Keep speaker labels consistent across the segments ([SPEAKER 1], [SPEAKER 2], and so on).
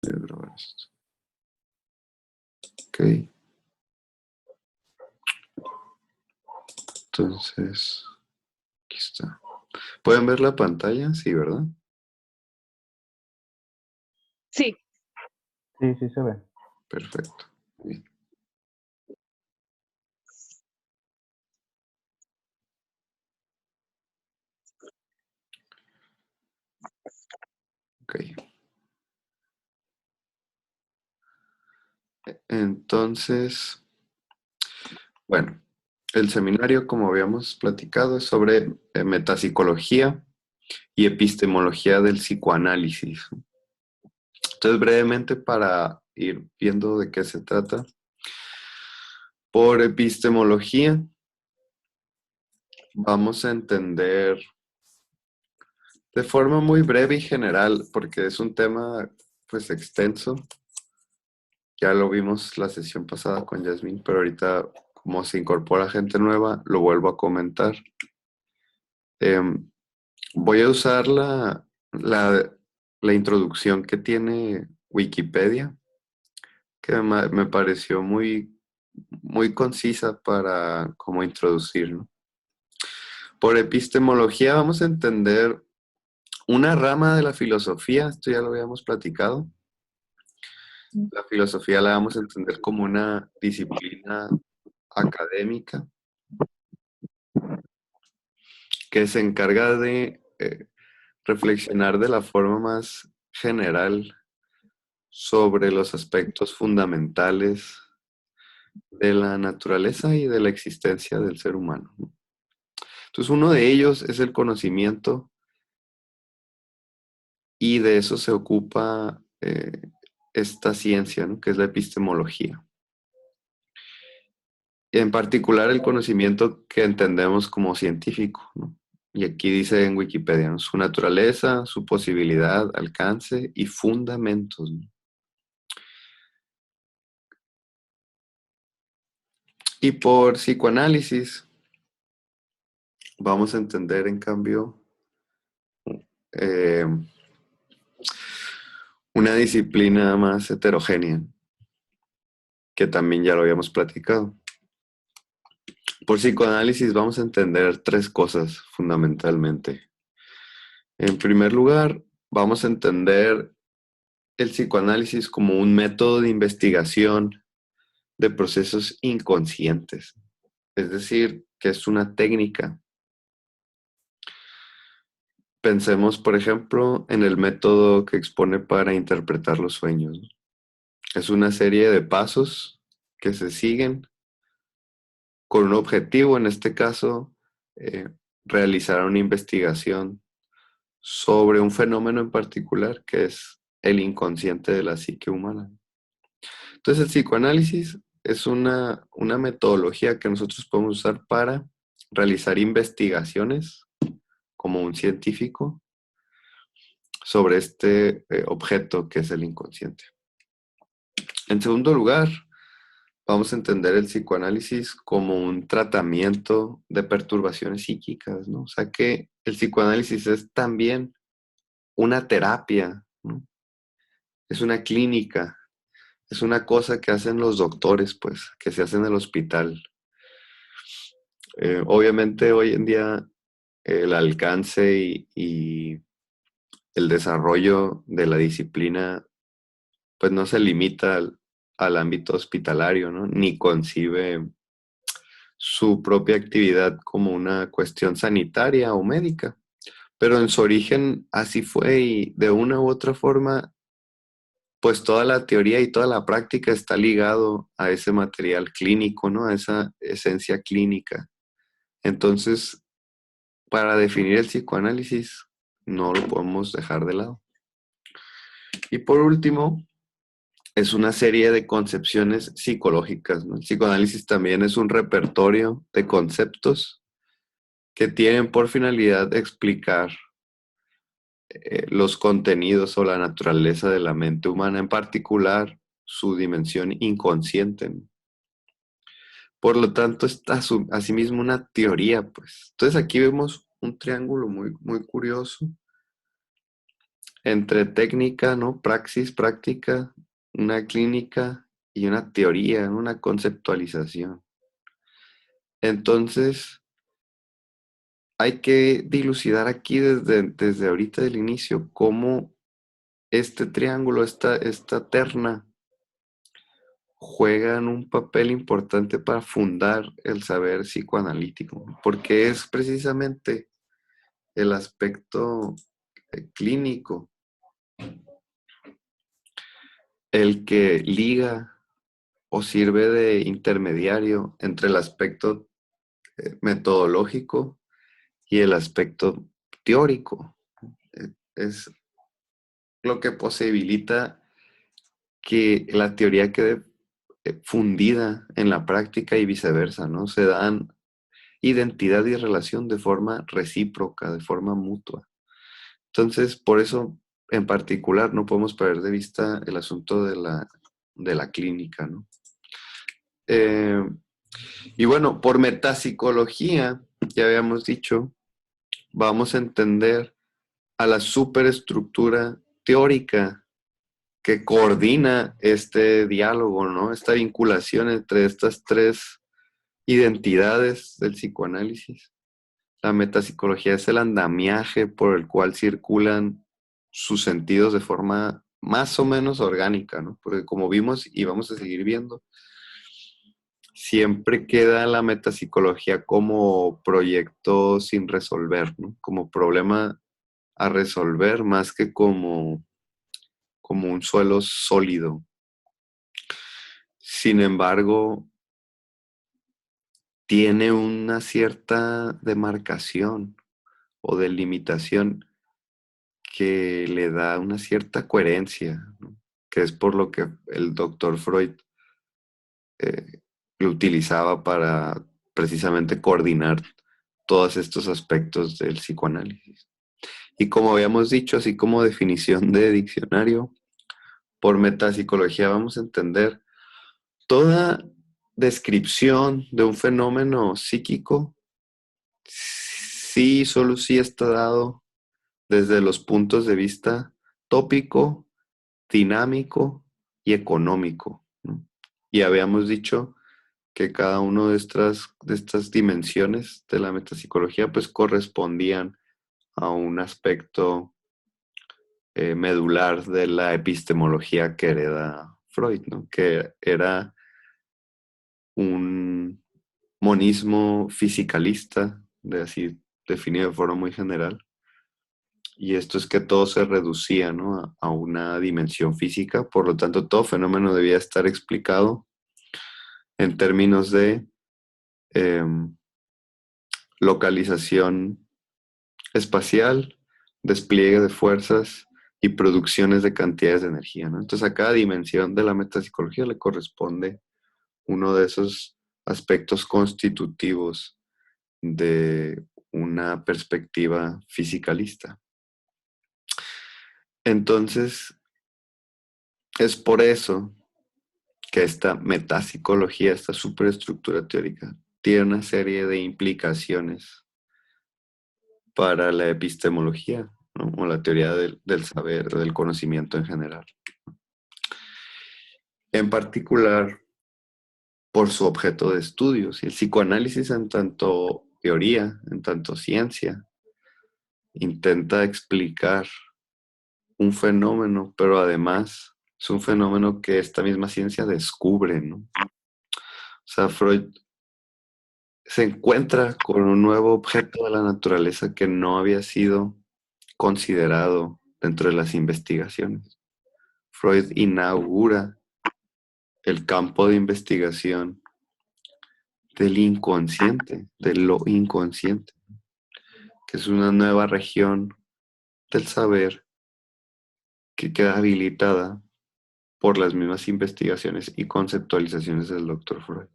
[SPEAKER 1] Voy a grabar esto. Ok. Entonces, aquí está. ¿Pueden ver la pantalla? Sí, ¿verdad?
[SPEAKER 2] Sí.
[SPEAKER 3] Sí, sí se ve.
[SPEAKER 1] Perfecto. Bien. Ok. Entonces, bueno, el seminario, como habíamos platicado, es sobre metapsicología y epistemología del psicoanálisis. Entonces, brevemente, para ir viendo de qué se trata, por epistemología vamos a entender de forma muy breve y general, porque es un tema pues extenso. Ya lo vimos la sesión pasada con Yasmín, pero ahorita como se incorpora gente nueva, lo vuelvo a comentar. Voy a usar la introducción que tiene Wikipedia, que me pareció muy concisa para como introducir, ¿no? Por epistemología vamos a entender una rama de la filosofía, esto ya lo habíamos platicado. La filosofía la vamos a entender como una disciplina académica que se encarga de reflexionar de la forma más general sobre los aspectos fundamentales de la naturaleza y de la existencia del ser humano. Entonces, uno de ellos es el conocimiento y de eso se ocupa esta ciencia, ¿no? Que es la epistemología. En particular, el conocimiento que entendemos como científico, ¿no? Y aquí dice en Wikipedia, ¿no? Su naturaleza, su posibilidad, alcance y fundamentos, ¿no? Y por psicoanálisis vamos a entender, en cambio, eh, una disciplina más heterogénea, que también ya lo habíamos platicado. Por psicoanálisis vamos a entender tres cosas fundamentalmente. En primer lugar, vamos a entender el psicoanálisis como un método de investigación de procesos inconscientes, es decir, que es una técnica. Pensemos, por ejemplo, en el método que expone para interpretar los sueños, ¿no? Es una serie de pasos que se siguen con un objetivo, en este caso, eh, realizar una investigación sobre un fenómeno en particular que es el inconsciente de la psique humana. Entonces, el psicoanálisis es una metodología que nosotros podemos usar para realizar investigaciones como un científico sobre este objeto que es el inconsciente. En segundo lugar, vamos a entender el psicoanálisis como un tratamiento de perturbaciones psíquicas, ¿no? O sea que el psicoanálisis es también una terapia, ¿no? Es una clínica, es una cosa que hacen los doctores, pues, que se hace en el hospital. Obviamente hoy en día el alcance y el desarrollo de la disciplina pues no se limita al ámbito hospitalario, ¿no? Ni concibe su propia actividad como una cuestión sanitaria o médica. Pero en su origen así fue y de una u otra forma, pues toda la teoría y toda la práctica está ligado a ese material clínico, ¿no? A esa esencia clínica. Entonces, para definir el psicoanálisis, no lo podemos dejar de lado. Y por último, es una serie de concepciones psicológicas, ¿no? El psicoanálisis también es un repertorio de conceptos que tienen por finalidad explicar los contenidos o la naturaleza de la mente humana, en particular su dimensión inconsciente, ¿no? Por lo tanto, está asimismo una teoría, pues. Entonces aquí vemos un triángulo muy curioso entre técnica, ¿no? Praxis, práctica, una clínica y una teoría, una conceptualización. Entonces, hay que dilucidar aquí desde ahorita del inicio cómo este triángulo, esta terna, juegan un papel importante para fundar el saber psicoanalítico, porque es precisamente el aspecto clínico el que liga o sirve de intermediario entre el aspecto metodológico y el aspecto teórico. Es lo que posibilita que la teoría quede fundida en la práctica y viceversa, ¿no? Se dan identidad y relación de forma recíproca, de forma mutua. Entonces, por eso en particular no podemos perder de vista el asunto de la clínica, ¿no? Eh, y bueno, por metapsicología, ya habíamos dicho, vamos a entender a la superestructura teórica que coordina este diálogo, ¿no? Esta vinculación entre estas tres identidades del psicoanálisis. La metapsicología es el andamiaje por el cual circulan sus sentidos de forma más o menos orgánica, ¿no? Porque como vimos y vamos a seguir viendo, siempre queda la metapsicología como proyecto sin resolver, ¿no? Como problema a resolver más que como un suelo sólido. Sin embargo, tiene una cierta demarcación o delimitación que le da una cierta coherencia, ¿no? Que es por lo que el doctor Freud lo utilizaba para precisamente coordinar todos estos aspectos del psicoanálisis. Y como habíamos dicho, así como definición de diccionario, por metapsicología vamos a entender toda descripción de un fenómeno psíquico, sí, solo sí está dado desde los puntos de vista tópico, dinámico y económico, ¿no? Y habíamos dicho que cada una de estas dimensiones de la metapsicología pues correspondían a un aspecto medular de la epistemología que hereda Freud, ¿no? Que era un monismo fisicalista, de así definido de forma muy general. Y esto es que todo se reducía, ¿no? A una dimensión física, por lo tanto todo fenómeno debía estar explicado en términos de eh, localización espacial, despliegue de fuerzas y producciones de cantidades de energía, ¿no? Entonces a cada dimensión de la metapsicología le corresponde uno de esos aspectos constitutivos de una perspectiva fisicalista. Entonces, es por eso que esta metapsicología, esta superestructura teórica, tiene una serie de implicaciones para la epistemología, ¿no? O la teoría del saber, del conocimiento en general. En particular, por su objeto de estudios. Y el psicoanálisis en tanto teoría, en tanto ciencia, intenta explicar un fenómeno, pero además es un fenómeno que esta misma ciencia descubre, ¿no? O sea, Freud se encuentra con un nuevo objeto de la naturaleza que no había sido considerado dentro de las investigaciones. Freud inaugura el campo de investigación del inconsciente, de lo inconsciente, que es una nueva región del saber que queda habilitada por las mismas investigaciones y conceptualizaciones del Dr. Freud.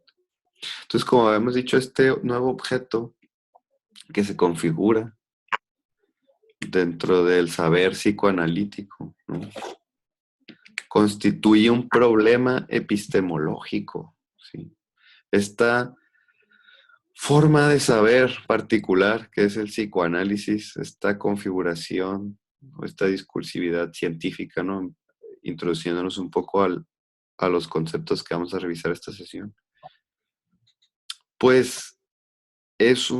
[SPEAKER 1] Entonces, como habíamos dicho, este nuevo objeto que se configura dentro del saber psicoanalítico, ¿no? Constituye un problema epistemológico, ¿sí? Esta forma de saber particular que es el psicoanálisis, esta configuración o esta discursividad científica, ¿no? Introduciéndonos un poco a los conceptos que vamos a revisar esta sesión. Pues es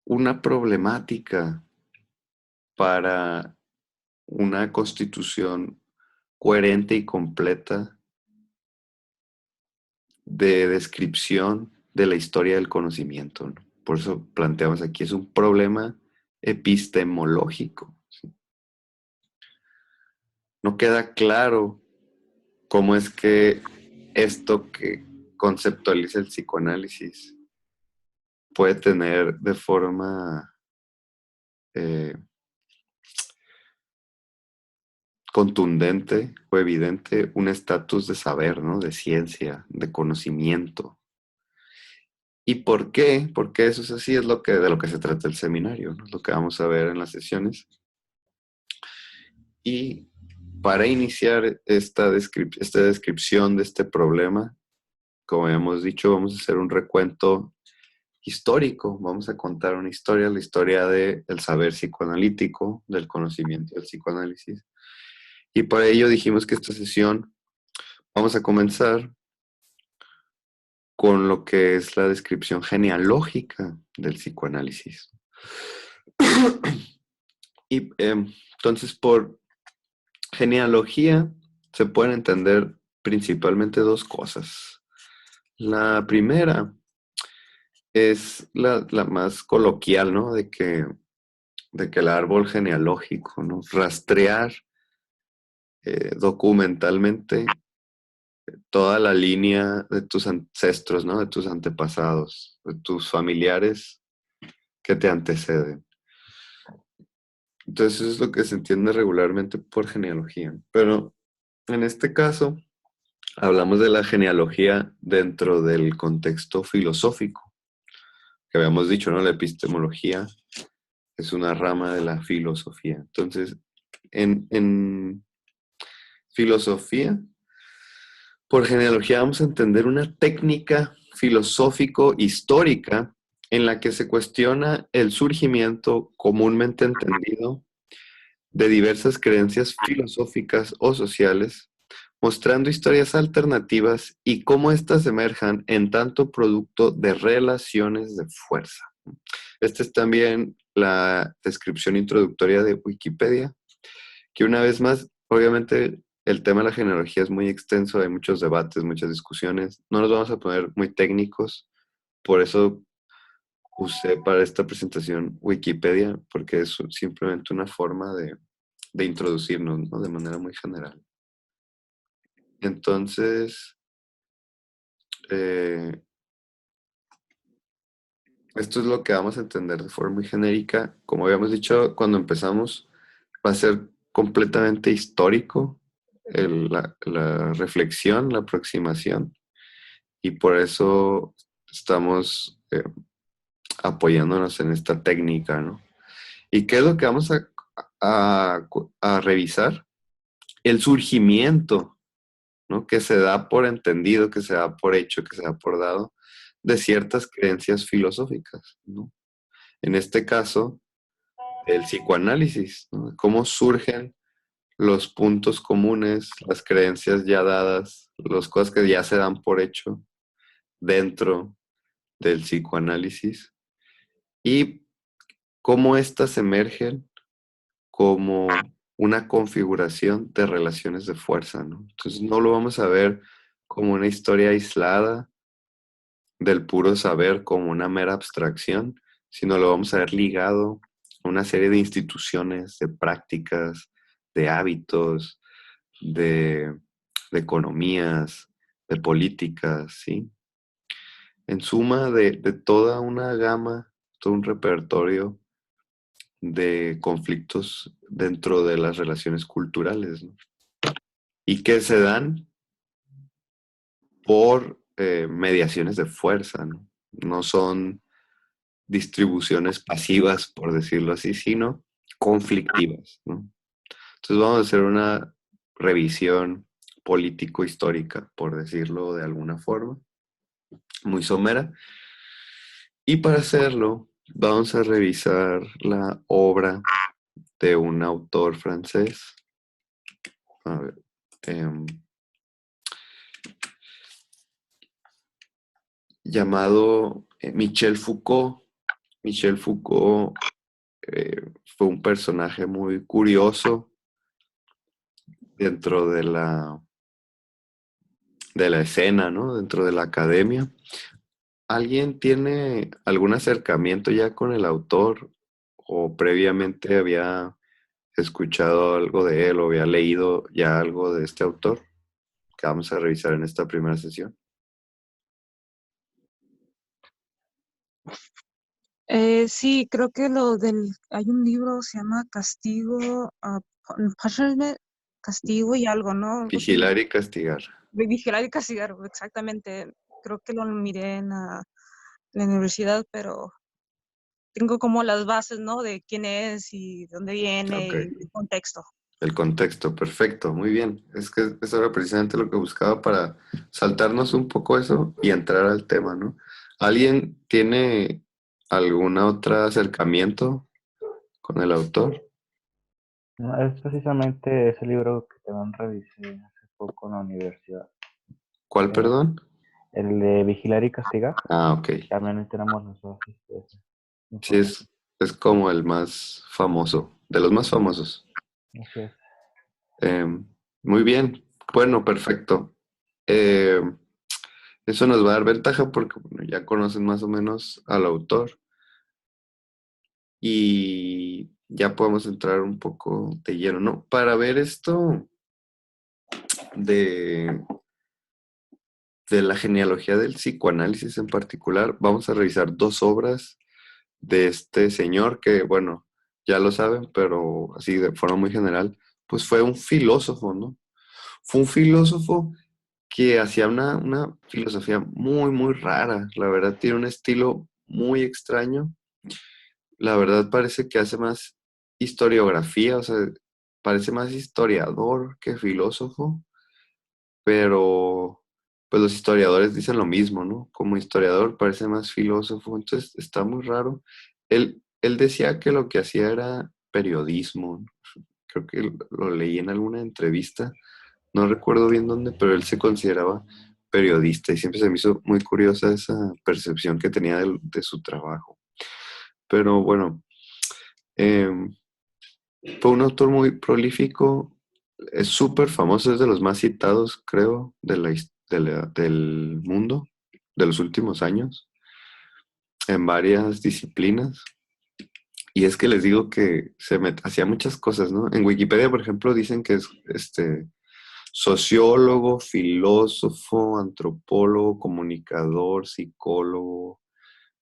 [SPEAKER 1] una problemática para una constitución coherente y completa de descripción de la historia del conocimiento, ¿no? Por eso planteamos aquí, es un problema epistemológico, ¿sí? No queda claro cómo es que esto que conceptualiza el psicoanálisis puede tener de forma eh, contundente o evidente un estatus de saber, ¿no? De ciencia, de conocimiento. ¿Y por qué? Porque eso es así, es de lo que se trata el seminario, ¿no? Es lo que vamos a ver en las sesiones. Y para iniciar esta descripción de este problema, como hemos dicho, vamos a hacer un recuento histórico. Vamos a contar una historia, la historia del saber psicoanalítico, del conocimiento del psicoanálisis. Y para ello dijimos que esta sesión vamos a comenzar con lo que es la descripción genealógica del psicoanálisis. Y entonces por genealogía se pueden entender principalmente dos cosas. La primera es la más coloquial, ¿no? De que el árbol genealógico, ¿no? Rastrear documentalmente toda la línea de tus ancestros, ¿no? De tus antepasados, de tus familiares que te anteceden. Entonces eso es lo que se entiende regularmente por genealogía. Pero en este caso hablamos de la genealogía dentro del contexto filosófico, que habíamos dicho, ¿no? La epistemología es una rama de la filosofía. Entonces, en filosofía, por genealogía vamos a entender una técnica filosófico-histórica en la que se cuestiona el surgimiento comúnmente entendido de diversas creencias filosóficas o sociales, mostrando historias alternativas y cómo éstas emerjan en tanto producto de relaciones de fuerza. Esta es también la descripción introductoria de Wikipedia, que una vez más, obviamente, el tema de la genealogía es muy extenso, hay muchos debates, muchas discusiones. No nos vamos a poner muy técnicos, por eso usé para esta presentación Wikipedia, porque es simplemente una forma de introducirnos, ¿no? De manera muy general. Entonces, eh, esto es lo que vamos a entender de forma muy genérica. Como habíamos dicho cuando empezamos, va a ser completamente histórico la reflexión, la aproximación, y por eso estamos apoyándonos en esta técnica, ¿no? ¿Y qué es lo que vamos a revisar? El surgimiento, ¿no? Que se da por entendido, que se da por hecho, que se da por dado de ciertas creencias filosóficas, ¿no? En este caso, el psicoanálisis, ¿no? Cómo surgen los puntos comunes, las creencias ya dadas, las cosas que ya se dan por hecho dentro del psicoanálisis y cómo éstas emergen como una configuración de relaciones de fuerza, ¿no? Entonces no lo vamos a ver como una historia aislada del puro saber, como una mera abstracción, sino lo vamos a ver ligado a una serie de instituciones, de prácticas, de hábitos, de, de economías, de políticas, ¿sí? En suma, de toda una gama, todo un repertorio de conflictos dentro de las relaciones culturales, ¿no? Y que se dan por mediaciones de fuerza, ¿no? No son distribuciones pasivas, por decirlo así, sino conflictivas, ¿no? Entonces vamos a hacer una revisión político-histórica, por decirlo de alguna forma, muy somera. Y para hacerlo, Vamos a revisar la obra de un autor francés. A ver, llamado Michel Foucault. Michel Foucault fue un personaje muy curioso dentro de la escena, ¿no? Dentro de la academia. ¿Alguien tiene algún acercamiento ya con el autor o previamente había escuchado algo de él o había leído ya algo de este autor que vamos a revisar en esta primera sesión?
[SPEAKER 2] Sí, creo que hay un libro, se llama Castigo, Punishment, Castigo y algo, ¿no? Algo así.
[SPEAKER 1] Vigilar y castigar.
[SPEAKER 2] Vigilar y castigar, exactamente. Creo que lo miré en la universidad, pero tengo como las bases, ¿no? De quién es y dónde viene
[SPEAKER 1] Ok.
[SPEAKER 2] y el contexto.
[SPEAKER 1] El contexto, perfecto, muy bien. Es que eso era precisamente lo que buscaba para saltarnos un poco eso y entrar al tema, ¿no? ¿Alguien tiene algún otro acercamiento con el autor?
[SPEAKER 3] No, es precisamente ese libro que también revisé hace poco en la universidad.
[SPEAKER 1] ¿Cuál,
[SPEAKER 3] Eh,
[SPEAKER 1] perdón?
[SPEAKER 3] el de Vigilar y Castigar.
[SPEAKER 1] Ah, ok.
[SPEAKER 3] También tenemos las bases de esa
[SPEAKER 1] Sí,
[SPEAKER 3] información.
[SPEAKER 1] es como el más famoso, de los más famosos.
[SPEAKER 3] Así es.
[SPEAKER 1] Muy bien, bueno, perfecto. Eh, Eso nos va a dar ventaja porque bueno, ya conocen más o menos al autor y ya podemos entrar un poco de lleno, ¿no? Para ver esto de, de la genealogía del psicoanálisis en particular, vamos a revisar dos obras de este señor que, bueno, ya lo saben, pero así de forma muy general, pues fue un filósofo, ¿no? Fue un filósofo que hacía una filosofía muy, muy rara. La verdad, tiene un estilo muy extraño. La verdad parece que hace más historiografía, o sea, parece más historiador que filósofo, pero pues los historiadores dicen lo mismo, ¿no? Como historiador parece más filósofo, entonces está muy raro. Él decía que lo que hacía era periodismo, ¿no? Creo que lo leí en alguna entrevista, no recuerdo bien dónde, pero él se consideraba periodista y siempre se me hizo muy curiosa esa percepción que tenía de su trabajo. Pero bueno, em, fue un autor muy prolífico, es súper famoso, es de los más citados, creo, del mundo, de los últimos años, en varias disciplinas. Y es que les digo que hacía muchas cosas, ¿no? En Wikipedia, por ejemplo, dicen que es sociólogo, filósofo, antropólogo, comunicador, psicólogo,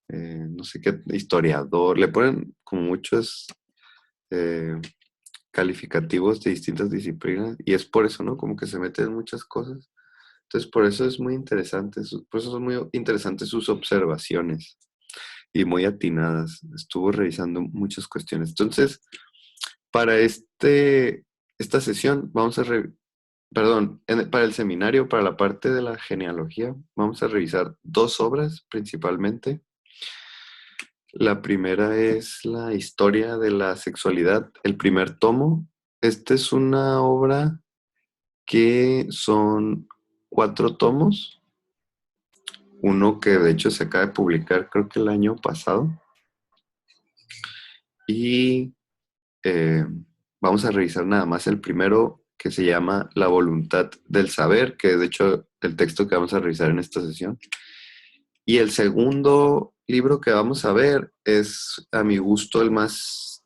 [SPEAKER 1] no sé qué, historiador. Le ponen como muchos eh, calificativos de distintas disciplinas y es por eso, ¿no? Como que se mete en muchas cosas. Entonces, por eso es muy interesante, por eso son muy interesantes sus observaciones y muy atinadas. Estuvo revisando muchas cuestiones. Entonces, para esta sesión vamos a perdón, para el seminario, para la parte de la genealogía, vamos a revisar dos obras principalmente. La primera es la historia de la sexualidad, el primer tomo. Esta es una obra que son cuatro tomos, uno que de hecho se acaba de publicar creo que el año pasado. Y eh, vamos a revisar nada más el primero que se llama La voluntad del saber, que es de hecho el texto que vamos a revisar en esta sesión. Y el segundo libro que vamos a ver es, a mi gusto, el más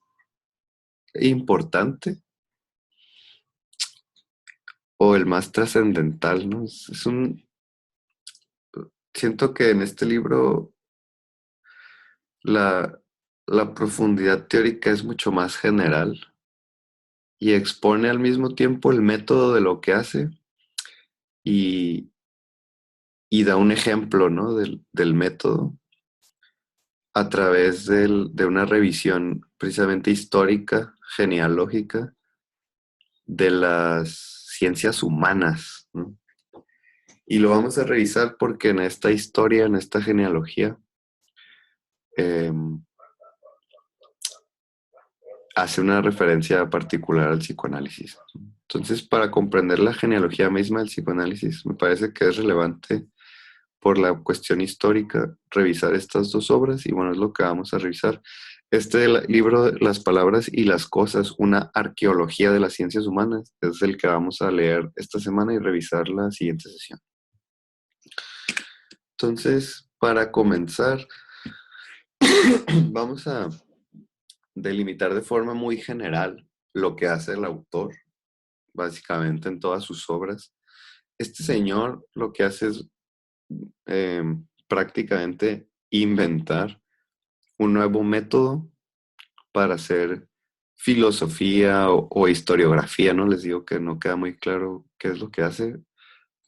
[SPEAKER 1] importante o el más trascendental, ¿no? Siento que en este libro la, la profundidad teórica es mucho más general y expone al mismo tiempo el método de lo que hace y, y da un ejemplo, ¿no? Del método a través de una revisión precisamente histórica, genealógica, de las ciencias humanas, ¿no? Y lo vamos a revisar porque en esta historia, en esta genealogía, eh, hace una referencia particular al psicoanálisis. Entonces, para comprender la genealogía misma del psicoanálisis, me parece que es relevante por la cuestión histórica revisar estas dos obras y bueno, es lo que vamos a revisar. Este libro, Las palabras y las cosas, una arqueología de las ciencias humanas, es el que vamos a leer esta semana y revisar la siguiente sesión. Entonces, para comenzar, vamos a delimitar de forma muy general lo que hace el autor, básicamente en todas sus obras. Este señor lo que hace es prácticamente inventar un nuevo método para hacer filosofía o historiografía, ¿no? Les digo que no queda muy claro qué es lo que hace.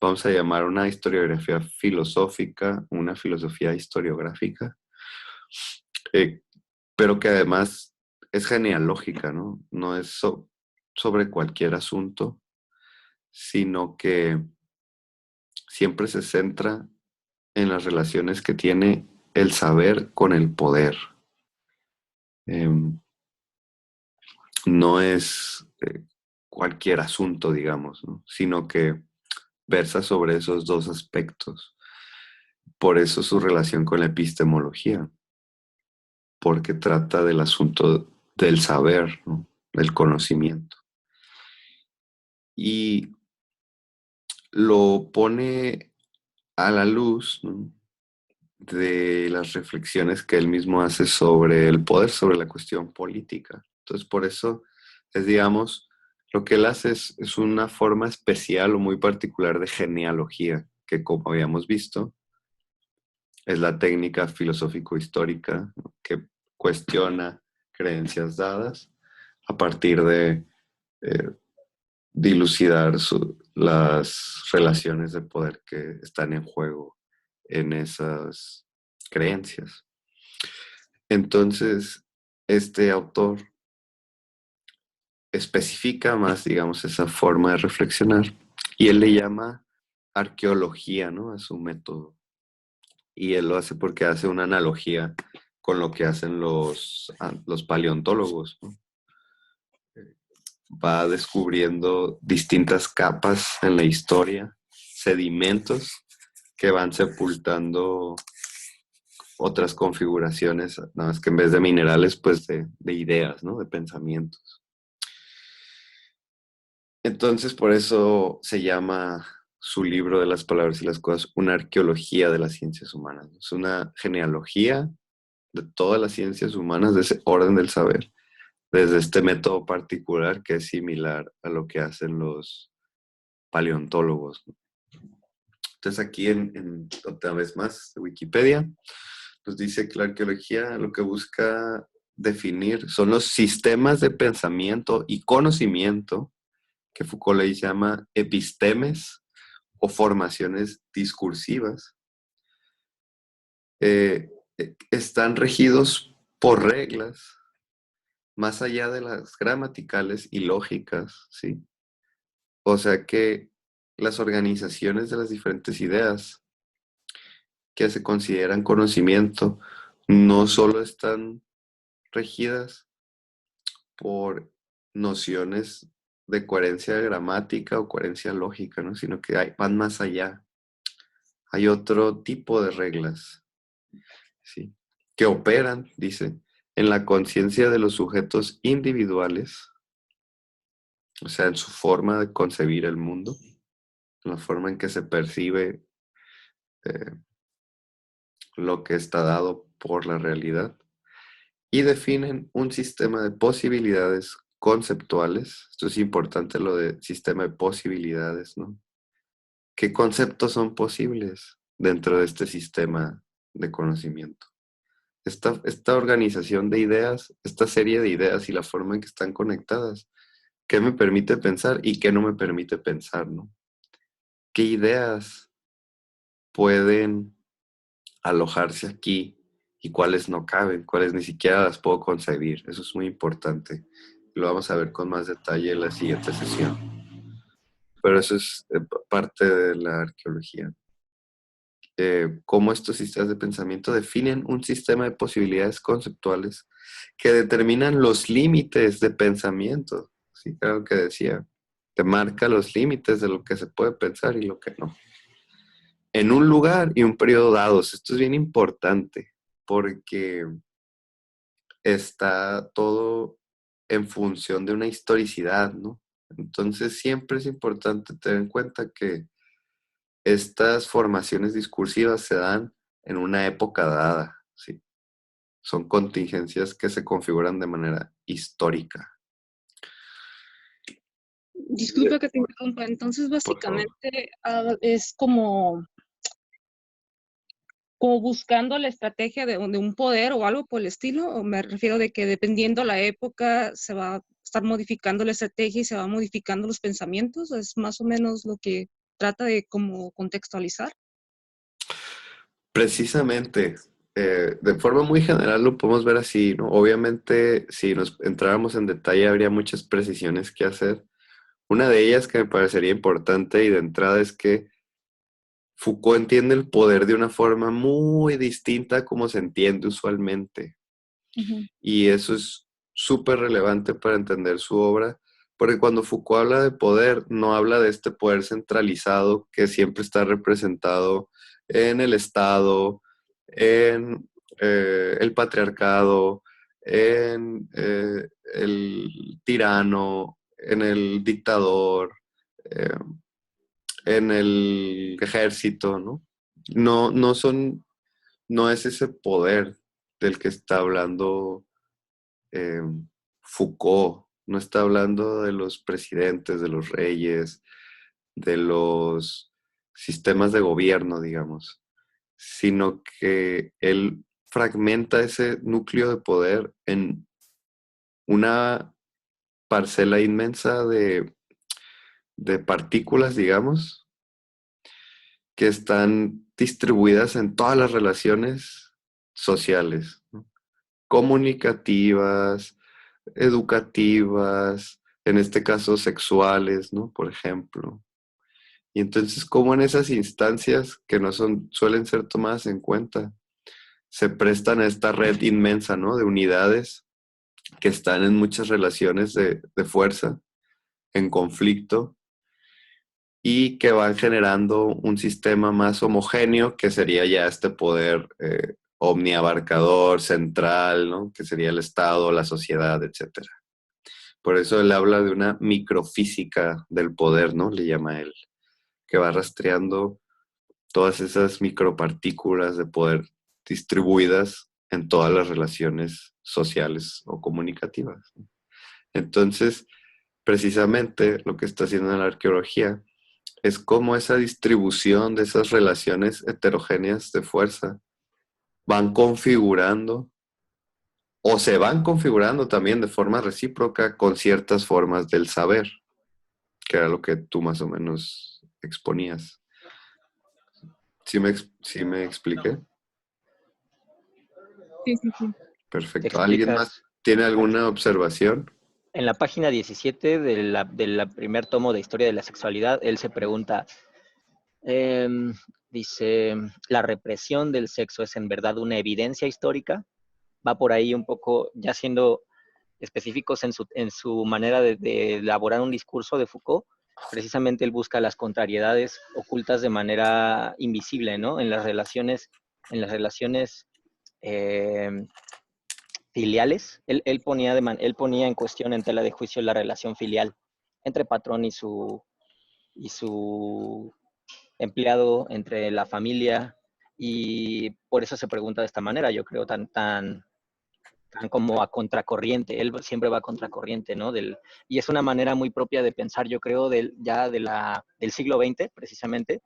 [SPEAKER 1] Vamos a llamar una historiografía filosófica, una filosofía historiográfica, pero que además es genealógica, ¿no? No es sobre cualquier asunto, sino que siempre se centra en las relaciones que tiene el saber con el poder. No es cualquier asunto, digamos, ¿no? Sino que versa sobre esos dos aspectos. Por eso su relación con la epistemología, porque trata del asunto del saber, ¿no? Del conocimiento. Y lo pone a la luz, ¿no? De las reflexiones que él mismo hace sobre el poder, sobre la cuestión política. Entonces, por eso es, digamos, lo que él hace es una forma especial o muy particular de genealogía, que como habíamos visto, es la técnica filosófico-histórica, ¿no? Que cuestiona creencias dadas a partir de dilucidar las relaciones de poder que están en juego en esas creencias. Entonces, este autor especifica más, digamos, esa forma de reflexionar y él le llama arqueología, ¿no? A su método. Y él lo hace porque hace una analogía con lo que hacen los paleontólogos, ¿no? Va descubriendo distintas capas en la historia, sedimentos que van sepultando otras configuraciones, nada más que en vez de minerales, pues de ideas, ¿no? De pensamientos. Entonces, por eso se llama su libro de las palabras y las cosas una arqueología de las ciencias humanas. Es una genealogía de todas las ciencias humanas, de ese orden del saber, desde este método particular que es similar a lo que hacen los paleontólogos. Entonces aquí otra vez más de Wikipedia nos dice que la arqueología lo que busca definir son los sistemas de pensamiento y conocimiento que Foucault le llama epistemes o formaciones discursivas. Están regidos por reglas más allá de las gramaticales y lógicas, ¿sí? O sea que las organizaciones de las diferentes ideas que se consideran conocimiento no solo están regidas por nociones de coherencia gramática o coherencia lógica, ¿no? Sino que van más allá. Hay otro tipo de reglas, ¿sí? Que operan, dice, en la conciencia de los sujetos individuales, o sea, en su forma de concebir el mundo, en la forma en que se percibe eh, lo que está dado por la realidad, y definen un sistema de posibilidades conceptuales. Esto es importante, lo de sistema de posibilidades, ¿no? ¿Qué conceptos son posibles dentro de este sistema de conocimiento? Esta organización de ideas, esta serie de ideas y la forma en que están conectadas, ¿qué me permite pensar y qué no me permite pensar, ¿no? ¿Qué ideas pueden alojarse aquí y cuáles no caben, cuáles ni siquiera las puedo concebir? Eso es muy importante. Lo vamos a ver con más detalle en la siguiente sesión. Pero eso es parte de la arqueología. Cómo estos sistemas de pensamiento definen un sistema de posibilidades conceptuales que determinan los límites de pensamiento. Sí, claro que decía. Te marca los límites de lo que se puede pensar y lo que no. En un lugar y un periodo dados. Esto es bien importante porque está todo en función de una historicidad, ¿no? Entonces siempre es importante tener en cuenta que estas formaciones discursivas se dan en una época dada, ¿sí? Son contingencias que se configuran de manera histórica.
[SPEAKER 2] Disculpa que te interrumpa. Entonces,
[SPEAKER 1] Por favor.
[SPEAKER 2] básicamente, es como buscando la estrategia de un poder o algo por el estilo, o me refiero de que dependiendo la época se va a estar modificando la estrategia y se va modificando los pensamientos, es más o menos lo que trata de como contextualizar.
[SPEAKER 1] Precisamente, de forma muy general lo podemos ver así, ¿no? Obviamente, si nos entráramos en detalle, habría muchas precisiones que hacer. Una de ellas que me parecería importante y de entrada es que Foucault entiende el poder de una forma muy distinta a como se entiende usualmente.
[SPEAKER 2] Ujú.
[SPEAKER 1] Y eso es súper relevante para entender su obra, porque cuando Foucault habla de poder, no habla de este poder centralizado que siempre está representado en el Estado, en el patriarcado, en el tirano, en el dictador, eh, en el ejército, ¿no? No es ese poder del que está hablando eh, Foucault. No está hablando de los presidentes, de los reyes, de los sistemas de gobierno, digamos, sino que él fragmenta ese núcleo de poder en una parcela inmensa de partículas, digamos, que están distribuidas en todas las relaciones sociales, ¿no? Comunicativas, educativas, en este caso sexuales, ¿no? Por ejemplo. Y entonces, como en esas instancias que no suelen ser tomadas en cuenta, se prestan a esta red inmensa, ¿no? De unidades que están en muchas relaciones de fuerza, en conflicto, y que van generando un sistema más homogéneo, que sería ya este poder omniabarcador, central, ¿no? Que sería el Estado, la sociedad, etcétera. Por eso él habla de una microfísica del poder, ¿no? Le llama él, que va rastreando todas esas micropartículas de poder distribuidas en todas las relaciones sociales o comunicativas. Entonces, precisamente lo que está haciendo en la arqueología es cómo esa distribución de esas relaciones heterogéneas de fuerza van configurando o se van configurando también de forma recíproca con ciertas formas del saber, que era lo que tú más o menos exponías. ¿Sí me expliqué?
[SPEAKER 2] Sí, sí, sí.
[SPEAKER 4] Te
[SPEAKER 1] Perfecto. ¿Alguien más
[SPEAKER 4] explicas
[SPEAKER 1] tiene alguna observación?
[SPEAKER 4] en la página 17 del primer tomo de Historia de la Sexualidad. Él se pregunta, dice, ¿la represión del sexo es en verdad una evidencia histórica? Va por ahí un poco, ya siendo específicos en su manera de elaborar un discurso de Foucault. Precisamente él busca las contrariedades ocultas de manera invisible, ¿no? En las relaciones eh, filiales. Él ponía en cuestión en tela de juicio la relación filial entre patrón y su empleado, entre la familia, y por eso se pregunta de esta manera, yo creo, tan como a contracorriente. Él siempre va a contracorriente, ¿no? Y es una manera muy propia de pensar, yo creo, del siglo XX, precisamente,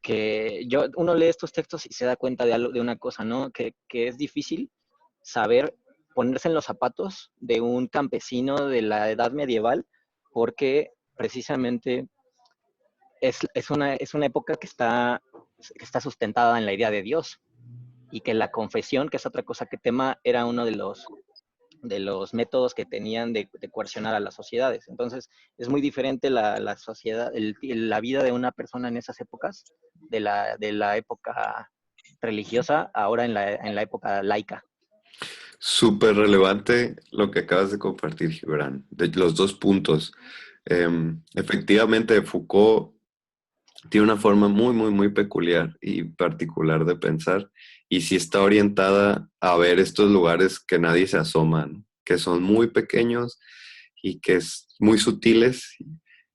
[SPEAKER 4] que uno lee estos textos y se da cuenta de una cosa, ¿no? Que es difícil saber ponerse en los zapatos de un campesino de la edad medieval, porque precisamente es una época que está sustentada en la idea de Dios, y que la confesión, que es otra cosa que tema, era uno de los métodos que tenían de coercionar a las sociedades. Entonces, es muy diferente la sociedad, la vida de una persona en esas épocas, de la época religiosa, ahora en la época laica.
[SPEAKER 1] Súper relevante lo que acabas de compartir, Gibran, de los dos puntos. Efectivamente, Foucault tiene una forma muy, muy, muy peculiar y particular de pensar, y sí está orientada a ver estos lugares que nadie se asoma, ¿no? Que son muy pequeños y que es muy sutiles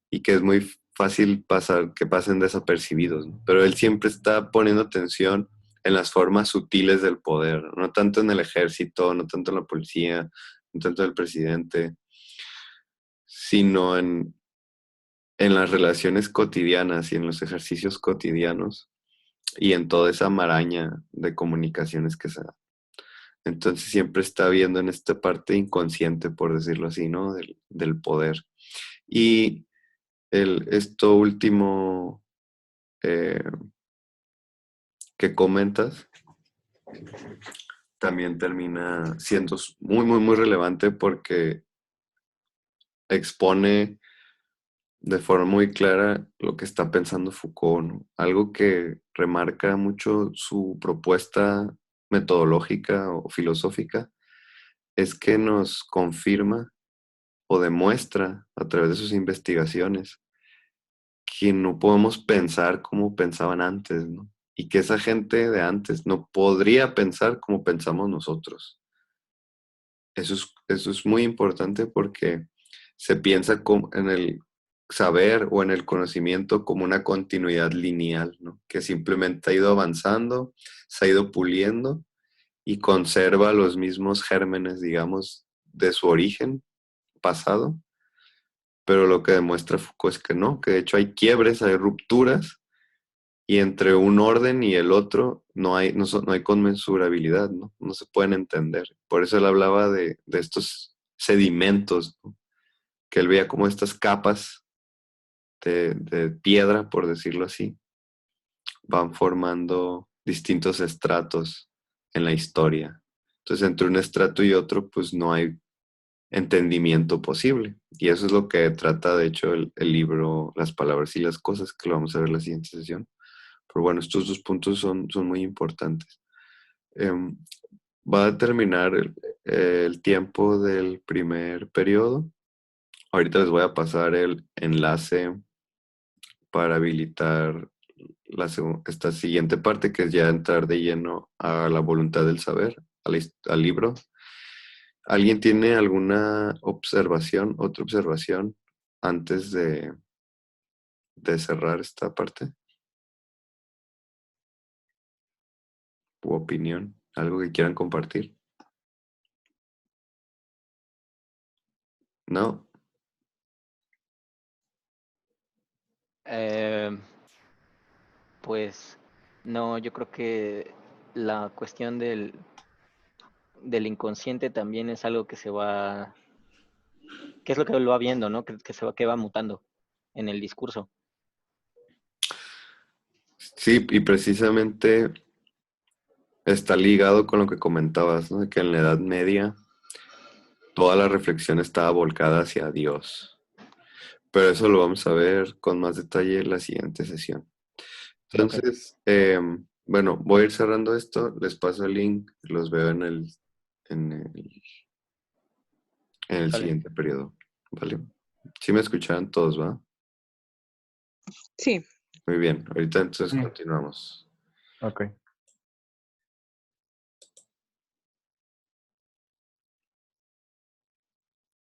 [SPEAKER 1] y que es muy fácil pasar, que pasen desapercibidos, ¿no? Pero él siempre está poniendo atención en las formas sutiles del poder, no tanto en el ejército, no tanto en la policía, no tanto en el presidente, sino en las relaciones cotidianas y en los ejercicios cotidianos y en toda esa maraña de comunicaciones que se da. Entonces siempre está viendo en esta parte inconsciente, por decirlo así, ¿no? Del poder. Y esto último eh, que comentas también termina siendo muy, muy, muy relevante porque expone de forma muy clara lo que está pensando Foucault, ¿no? Algo que remarca mucho su propuesta metodológica o filosófica es que nos confirma o demuestra a través de sus investigaciones que no podemos pensar como pensaban antes, ¿no? Y que esa gente de antes no podría pensar como pensamos nosotros. Eso es muy importante porque se piensa en el saber o en el conocimiento como una continuidad lineal, ¿no? Que simplemente ha ido avanzando, se ha ido puliendo y conserva los mismos gérmenes, digamos, de su origen pasado. Pero lo que demuestra Foucault es que no, que de hecho hay quiebres, hay rupturas y entre un orden y el otro no hay conmensurabilidad, ¿no? No se pueden entender. Por eso él hablaba de estos sedimentos, ¿no? Que él veía como estas capas de piedra, por decirlo así, van formando distintos estratos en la historia. Entonces, entre un estrato y otro, pues no hay entendimiento posible. Y eso es lo que trata, de hecho, el libro Las palabras y las cosas, que lo vamos a ver en la siguiente sesión. Pero bueno, estos dos puntos son muy importantes. Em, Va a terminar el tiempo del primer periodo. Ahorita les voy a pasar el enlace para habilitar esta siguiente parte, que es ya entrar de lleno a la voluntad del saber, al libro. ¿Alguien tiene alguna observación, otra observación antes de cerrar esta parte? ¿U opinión? ¿Algo que quieran compartir? ¿No?
[SPEAKER 4] Eh, pues no, yo creo que la cuestión del inconsciente también es algo que se va, que es lo que lo va viendo, ¿no? Que va mutando en el discurso.
[SPEAKER 1] Sí, y precisamente está ligado con lo que comentabas, ¿no? De que en la Edad Media toda la reflexión estaba volcada hacia Dios. Pero eso lo vamos a ver con más detalle en la siguiente sesión.
[SPEAKER 4] Ok,
[SPEAKER 1] Entonces, bueno, voy a ir cerrando esto. Les paso el link. Los veo en el, en el
[SPEAKER 4] sale.
[SPEAKER 1] siguiente periodo. ¿Vale? Sí me escucharon todos, ¿va?
[SPEAKER 2] Sí.
[SPEAKER 1] Muy bien. Ahorita entonces
[SPEAKER 3] Sí,
[SPEAKER 1] continuamos.
[SPEAKER 3] ok.